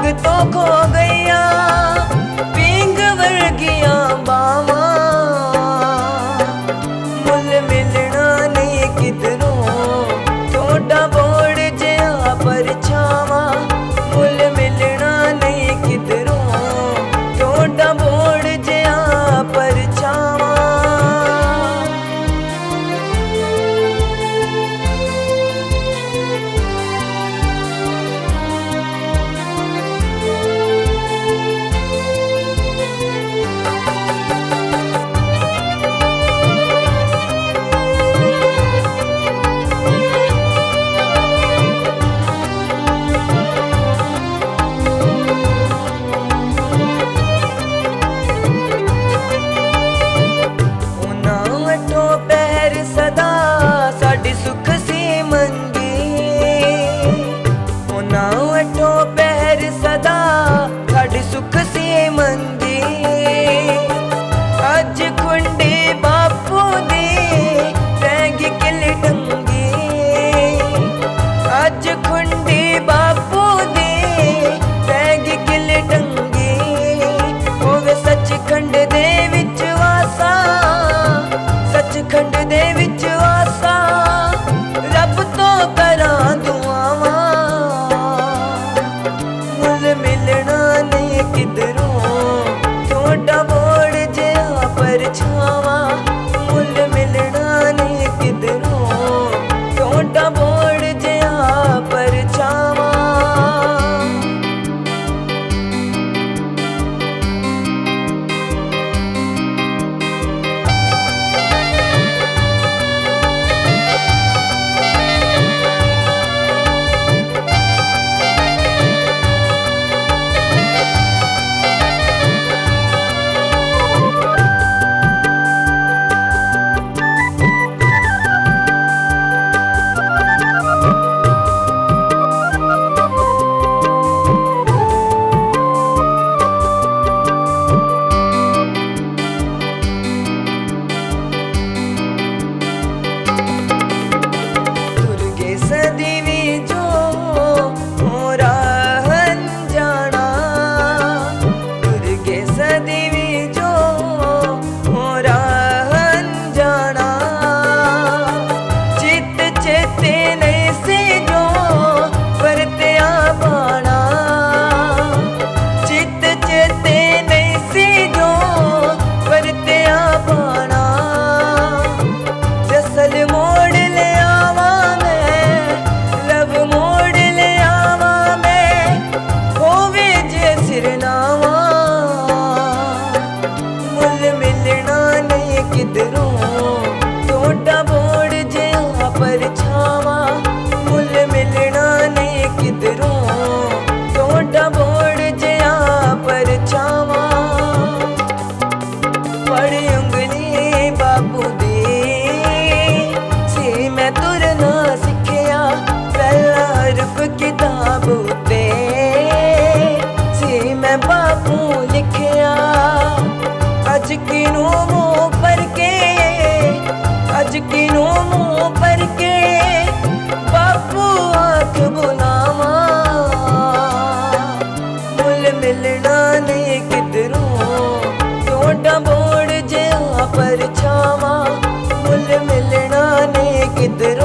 तो खो गईया पींग वर्गियां बावां, मुल मिलना नहीं किधरों छोटा बोड़ जिहा परछावां, मुल मिलना नहीं किधरों छोटा बोड़ जिहा परछावां। सदा साडी सुख सी मंगी, उन्हां वटों पैर सदा साडी सुख सी मंगी। अज खुंडी बापू दी रैगी किल टंगी, अज खुंडी बापू दी रैगी किल टंगी। होवे सचखंड दे विच वासा, सचखंड दे विच वासा रब तो करां दुआवां, मुल मिलना नहीं किधरों छोटा बोड़ जिहा परछावां, मुल मिलना नहीं किधरों छोटा बोड़ जिहा परछावां। छोटा बोड़ जिहा परछावां, मुल मिलना नहीं किधरों छोटा बोड़ जिहा परछावां। पढ़ उंगली बापू दी सी मैं तुरना सिखिया, पहला हरफ किताब उत्ते सी मैं बापू लिखिया। अज किनू मुँह पर के, अज किनू मुँह पर के बापू आँख बुलावां, मुल मिलना नहीं किधरों छोटा बोड़ जिहा परछावां, मुल मिलना नहीं किधरों